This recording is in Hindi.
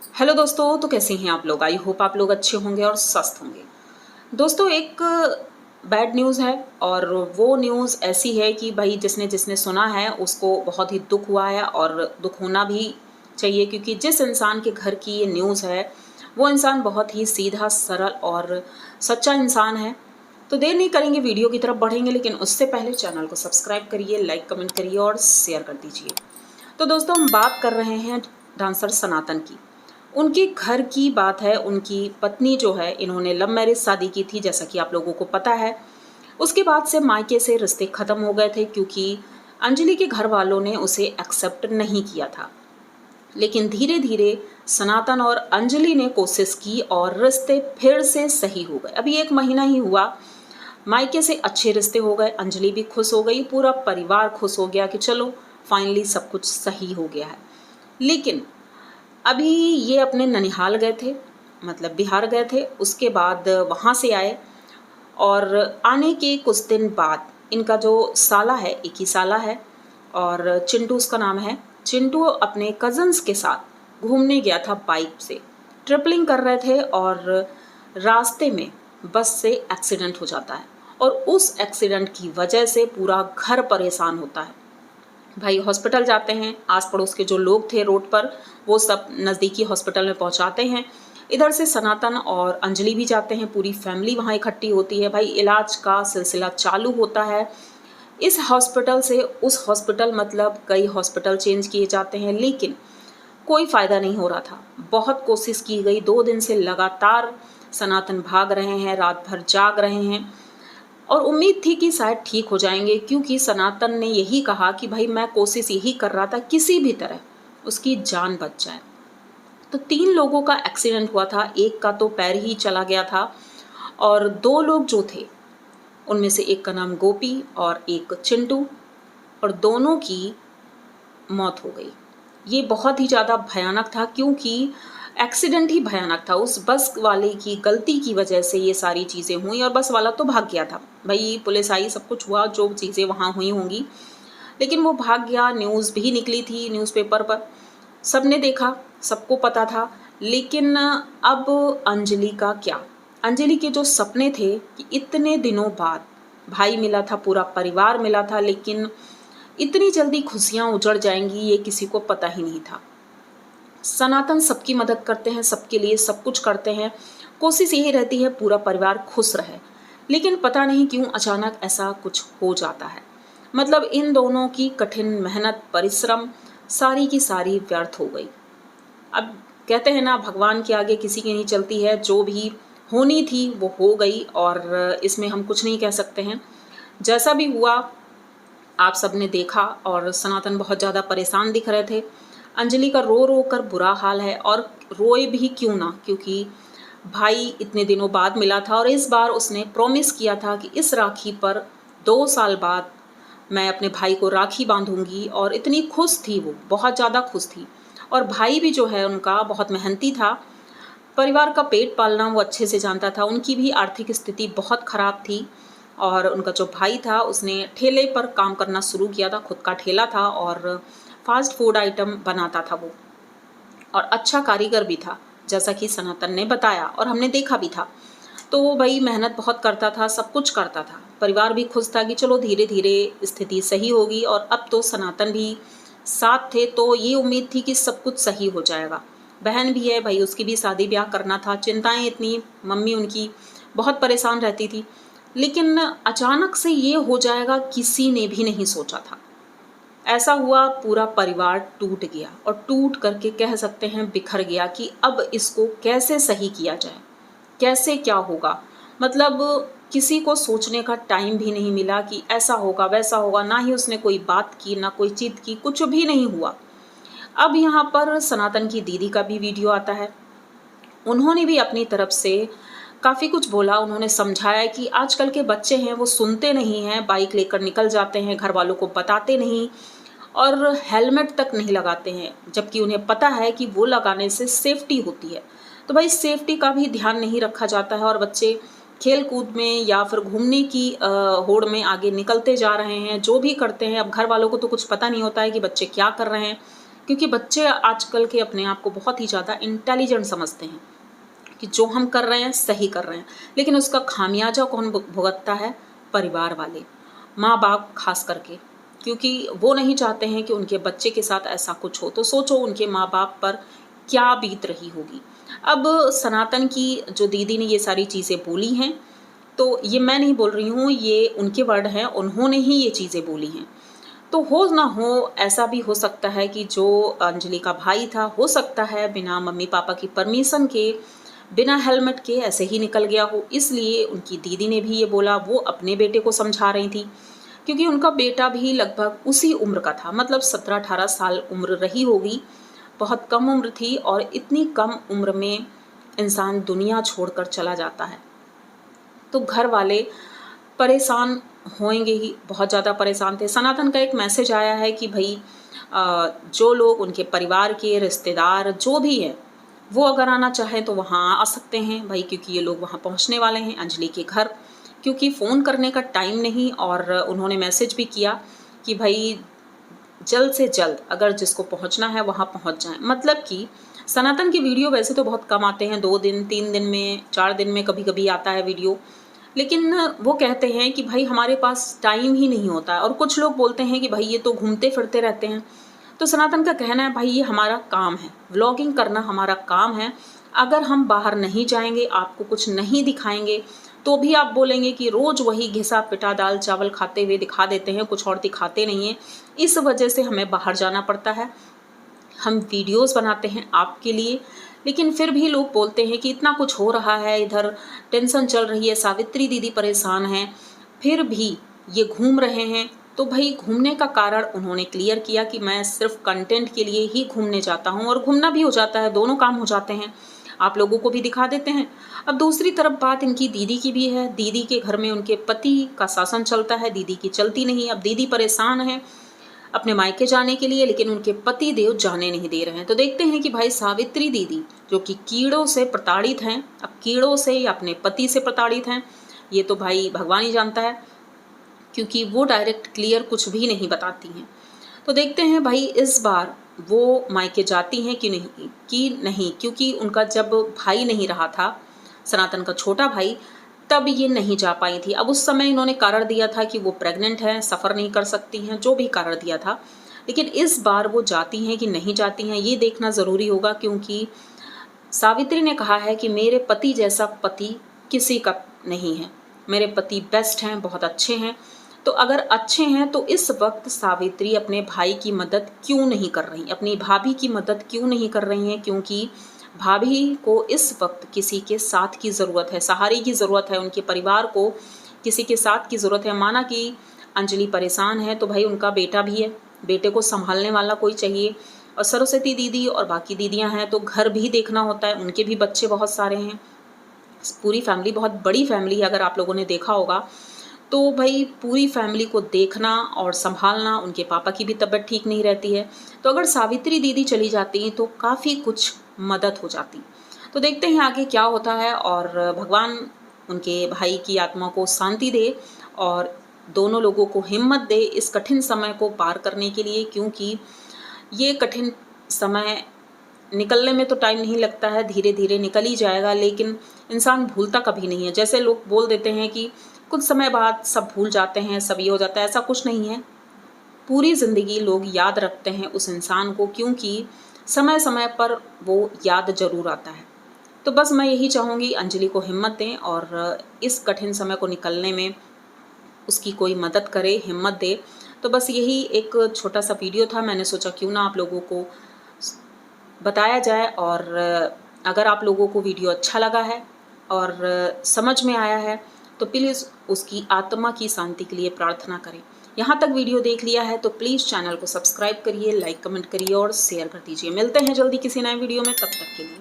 हेलो दोस्तों, तो कैसे हैं आप लोग। आई होप आप लोग अच्छे होंगे और स्वस्थ होंगे। दोस्तों, एक बैड न्यूज़ है और वो न्यूज़ ऐसी है कि भाई जिसने जिसने सुना है उसको बहुत ही दुख हुआ है और दुख होना भी चाहिए, क्योंकि जिस इंसान के घर की ये न्यूज़ है वो इंसान बहुत ही सीधा सरल और सच्चा इंसान है। तो देर नहीं करेंगे, वीडियो की तरफ बढ़ेंगे, लेकिन उससे पहले चैनल को सब्सक्राइब करिए, लाइक कमेंट करिए और शेयर कर दीजिए। तो दोस्तों, हम बात कर रहे हैं डांसर सनातन की। उनके घर की बात है। उनकी पत्नी जो है, इन्होंने लव मैरिज शादी की थी, जैसा कि आप लोगों को पता है। उसके बाद से मायके से रिश्ते ख़त्म हो गए थे, क्योंकि अंजलि के घर वालों ने उसे एक्सेप्ट नहीं किया था। लेकिन धीरे धीरे सनातन और अंजलि ने कोशिश की और रिश्ते फिर से सही हो गए। अभी 1 महीना ही हुआ, मायके से अच्छे रिश्ते हो गए, अंजलि भी खुश हो गई, पूरा परिवार खुश हो गया कि चलो फाइनली सब कुछ सही हो गया है। लेकिन अभी ये अपने ननिहाल गए थे, मतलब बिहार गए थे। उसके बाद वहाँ से आए और आने के कुछ दिन बाद इनका जो साला है, एक ही साला है और चिंटू उसका नाम है। चिंटू अपने कज़न्स के साथ घूमने गया था, बाइक से ट्रिपलिंग कर रहे थे और रास्ते में बस से एक्सीडेंट हो जाता है और उस एक्सीडेंट की वजह से पूरा घर परेशान होता है। भाई हॉस्पिटल जाते हैं, आस पड़ोस के जो लोग थे रोड पर वो सब नज़दीकी हॉस्पिटल में पहुंचाते हैं। इधर से सनातन और अंजलि भी जाते हैं, पूरी फैमिली वहाँ इकट्ठी होती है। भाई इलाज का सिलसिला चालू होता है। इस हॉस्पिटल से उस हॉस्पिटल, मतलब कई हॉस्पिटल चेंज किए जाते हैं, लेकिन कोई फ़ायदा नहीं हो रहा था। बहुत कोशिश की गई, 2 दिन से लगातार सनातन भाग रहे हैं, रात भर जाग रहे हैं और उम्मीद थी कि शायद ठीक हो जाएंगे, क्योंकि सनातन ने यही कहा कि भाई मैं कोशिश यही कर रहा था किसी भी तरह उसकी जान बच जाए। तो 3 लोगों का एक्सीडेंट हुआ था, एक का तो पैर ही चला गया था और 2 लोग जो थे उनमें से एक का नाम गोपी और एक चिंटू, और दोनों की मौत हो गई। ये बहुत ही ज़्यादा भयानक था, क्योंकि एक्सीडेंट ही भयानक था। उस बस वाले की गलती की वजह से ये सारी चीज़ें हुई और बस वाला तो भाग गया था। भाई पुलिस आई, सब कुछ हुआ, जो चीज़ें वहाँ हुई होंगी, लेकिन वो भाग गया। न्यूज़ भी निकली थी न्यूज़पेपर पर, सबने देखा, सबको पता था। लेकिन अब अंजलि का क्या? अंजलि के जो सपने थे कि इतने दिनों बाद भाई मिला था, पूरा परिवार मिला था, लेकिन इतनी जल्दी खुशियाँ उजड़ जाएंगी ये किसी को पता ही नहीं था। सनातन सबकी मदद करते हैं, सबके लिए सब कुछ करते हैं, कोशिश यही रहती है पूरा परिवार खुश रहे, लेकिन पता नहीं क्यों अचानक ऐसा कुछ हो जाता है। मतलब इन दोनों की कठिन मेहनत, परिश्रम सारी की सारी व्यर्थ हो गई। अब कहते हैं ना, भगवान के आगे किसी की नहीं चलती है। जो भी होनी थी वो हो गई और इसमें हम कुछ नहीं कह सकते हैं। जैसा भी हुआ आप सब ने देखा और सनातन बहुत ज़्यादा परेशान दिख रहे थे। अंजलि का रो रो कर बुरा हाल है, और रोए भी क्यों ना, क्योंकि भाई इतने दिनों बाद मिला था और इस बार उसने प्रॉमिस किया था कि इस राखी पर 2 साल बाद मैं अपने भाई को राखी बांधूंगी। और इतनी खुश थी वो, बहुत ज़्यादा खुश थी। और भाई भी जो है उनका बहुत मेहनती था, परिवार का पेट पालना वो अच्छे से जानता था। उनकी भी आर्थिक स्थिति बहुत ख़राब थी और उनका जो भाई था उसने ठेले पर काम करना शुरू किया था, खुद का ठेला था और फास्ट फूड आइटम बनाता था वो, और अच्छा कारीगर भी था, जैसा कि सनातन ने बताया और हमने देखा भी था। तो वो भाई मेहनत बहुत करता था, सब कुछ करता था। परिवार भी खुश था कि चलो धीरे धीरे स्थिति सही होगी, और अब तो सनातन भी साथ थे, तो ये उम्मीद थी कि सब कुछ सही हो जाएगा। बहन भी है भाई, उसकी भी शादी ब्याह करना था, चिंताएं इतनी, मम्मी उनकी बहुत परेशान रहती थी। लेकिन अचानक से ये हो जाएगा किसी ने भी नहीं सोचा था। ऐसा हुआ, पूरा परिवार टूट गया और टूट करके कह सकते हैं बिखर गया कि अब इसको कैसे सही किया जाए, कैसे क्या होगा। मतलब किसी को सोचने का टाइम भी नहीं मिला कि ऐसा होगा वैसा होगा, ना ही उसने कोई बात की, ना कोई चीत की, कुछ भी नहीं हुआ। अब यहाँ पर सनातन की दीदी का भी वीडियो आता है। उन्होंने भी अपनी तरफ से काफ़ी कुछ बोला। उन्होंने समझाया कि आजकल के बच्चे हैं वो सुनते नहीं हैं, बाइक लेकर निकल जाते हैं, घर वालों को बताते नहीं और हेलमेट तक नहीं लगाते हैं, जबकि उन्हें पता है कि वो लगाने से सेफ्टी होती है। तो भाई सेफ्टी का भी ध्यान नहीं रखा जाता है और बच्चे खेल कूद में या फिर घूमने की होड़ में आगे निकलते जा रहे हैं, जो भी करते हैं। अब घर वालों को तो कुछ पता नहीं होता है कि बच्चे क्या कर रहे हैं, क्योंकि बच्चे आजकल के अपने आप को बहुत ही ज़्यादा इंटेलिजेंट समझते हैं कि जो हम कर रहे हैं सही कर रहे हैं, लेकिन उसका खामियाजा कौन भुगतता है? परिवार वाले, माँ बाप खास करके, क्योंकि वो नहीं चाहते हैं कि उनके बच्चे के साथ ऐसा कुछ हो। तो सोचो उनके माँ बाप पर क्या बीत रही होगी। अब सनातन की जो दीदी ने ये सारी चीज़ें बोली हैं, तो ये मैं नहीं बोल रही हूँ, ये उनके वर्ड हैं, उन्होंने ही ये चीज़ें बोली हैं। तो हो ना हो, ऐसा भी हो सकता है कि जो अंजलि का भाई था, हो सकता है बिना मम्मी पापा की परमिशन के, बिना हेलमेट के ऐसे ही निकल गया हो। इसलिए उनकी दीदी ने भी ये बोला, वो अपने बेटे को समझा रही थी, क्योंकि उनका बेटा भी लगभग उसी उम्र का था, मतलब 17-18 साल उम्र रही होगी, बहुत कम उम्र थी। और इतनी कम उम्र में इंसान दुनिया छोड़कर चला जाता है, तो घर वाले परेशान होंगे ही, बहुत ज़्यादा परेशान थे। सनातन का एक मैसेज आया है कि भाई जो लोग उनके परिवार के रिश्तेदार जो भी हैं, वो अगर आना चाहें तो वहाँ आ सकते हैं भाई, क्योंकि ये लोग वहाँ पहुँचने वाले हैं अंजलि के घर, क्योंकि फ़ोन करने का टाइम नहीं। और उन्होंने मैसेज भी किया कि भाई जल्द से जल्द अगर जिसको पहुँचना है वहाँ पहुँच जाएँ। मतलब कि सनातन की वीडियो वैसे तो बहुत कम आते हैं, 2 दिन 3 दिन में 4 दिन में कभी कभी आता है वीडियो, लेकिन वो कहते हैं कि भाई हमारे पास टाइम ही नहीं होता है। और कुछ लोग बोलते हैं कि भाई ये तो घूमते फिरते रहते हैं। तो सनातन का कहना है भाई ये हमारा काम है, व्लॉगिंग करना हमारा काम है। अगर हम बाहर नहीं जाएंगे, आपको कुछ नहीं दिखाएंगे, तो भी आप बोलेंगे कि रोज़ वही घिसा पिटा दाल चावल खाते हुए दिखा देते हैं, कुछ और दिखाते नहीं हैं। इस वजह से हमें बाहर जाना पड़ता है, हम वीडियोस बनाते हैं आपके लिए। लेकिन फिर भी लोग बोलते हैं कि इतना कुछ हो रहा है, इधर टेंशन चल रही है, सावित्री दीदी परेशान हैं, फिर भी ये घूम रहे हैं। तो भाई घूमने का कारण उन्होंने क्लियर किया कि मैं सिर्फ कंटेंट के लिए ही घूमने जाता हूँ, और घूमना भी हो जाता है, दोनों काम हो जाते हैं, आप लोगों को भी दिखा देते हैं। अब दूसरी तरफ बात इनकी दीदी की भी है। दीदी के घर में उनके पति का शासन चलता है, दीदी की चलती नहीं। अब दीदी परेशान है अपने मायके जाने के लिए, लेकिन उनके पति देव जाने नहीं दे रहे हैं। तो देखते हैं कि भाई सावित्री दीदी जो कि कीड़ों से प्रताड़ित हैं, अब कीड़ों से या अपने पति से प्रताड़ित हैं, ये तो भाई भगवान ही जानता है, क्योंकि वो डायरेक्ट क्लियर कुछ भी नहीं बताती हैं। तो देखते हैं भाई इस बार वो मायके जाती हैं कि नहीं, क्योंकि उनका जब भाई नहीं रहा था, सनातन का छोटा भाई, तब ये नहीं जा पाई थी। अब उस समय इन्होंने कारण दिया था कि वो प्रेग्नेंट है, सफ़र नहीं कर सकती हैं, जो भी कारण दिया था। लेकिन इस बार वो जाती हैं कि नहीं जाती हैं, ये देखना ज़रूरी होगा, क्योंकि सावित्री ने कहा है कि मेरे पति जैसा पति किसी का नहीं है, मेरे पति बेस्ट हैं, बहुत अच्छे हैं। तो अगर अच्छे हैं तो इस वक्त सावित्री अपने भाई की मदद क्यों नहीं कर रही, अपनी भाभी की मदद क्यों नहीं कर रही हैं? क्योंकि भाभी को इस वक्त किसी के साथ की ज़रूरत है, सहारे की ज़रूरत है, उनके परिवार को किसी के साथ की ज़रूरत है। माना कि अंजलि परेशान है तो भाई उनका बेटा भी है, बेटे को संभालने वाला कोई चाहिए। और सरस्वती दीदी और बाकी दीदियां हैं तो घर भी देखना होता है, उनके भी बच्चे बहुत सारे हैं, पूरी फैमिली बहुत बड़ी फैमिली है। अगर आप लोगों ने देखा होगा तो भाई पूरी फैमिली को देखना और संभालना, उनके पापा की भी तबीयत ठीक नहीं रहती है। तो अगर सावित्री दीदी चली जाती हैं तो काफ़ी कुछ मदद हो जाती। तो देखते हैं आगे क्या होता है, और भगवान उनके भाई की आत्मा को शांति दे और दोनों लोगों को हिम्मत दे इस कठिन समय को पार करने के लिए, क्योंकि ये कठिन समय निकलने में तो टाइम नहीं लगता है, धीरे धीरे निकल ही जाएगा, लेकिन इंसान भूलता कभी नहीं है। जैसे लोग बोल देते हैं कि कुछ समय बाद सब भूल जाते हैं, सब ये हो जाता है, ऐसा कुछ नहीं है। पूरी ज़िंदगी लोग याद रखते हैं उस इंसान को, क्योंकि समय समय पर वो याद ज़रूर आता है। तो बस मैं यही चाहूँगी अंजलि को हिम्मत दें और इस कठिन समय को निकलने में उसकी कोई मदद करे, हिम्मत दे। तो बस यही एक छोटा सा वीडियो था, मैंने सोचा क्यों ना आप लोगों को बताया जाए। और अगर आप लोगों को वीडियो अच्छा लगा है और समझ में आया है तो प्लीज़ उसकी आत्मा की शांति के लिए प्रार्थना करें। यहाँ तक वीडियो देख लिया है तो प्लीज़ चैनल को सब्सक्राइब करिए, लाइक कमेंट करिए और शेयर कर दीजिए। मिलते हैं जल्दी किसी नए वीडियो में, तब तक के लिए।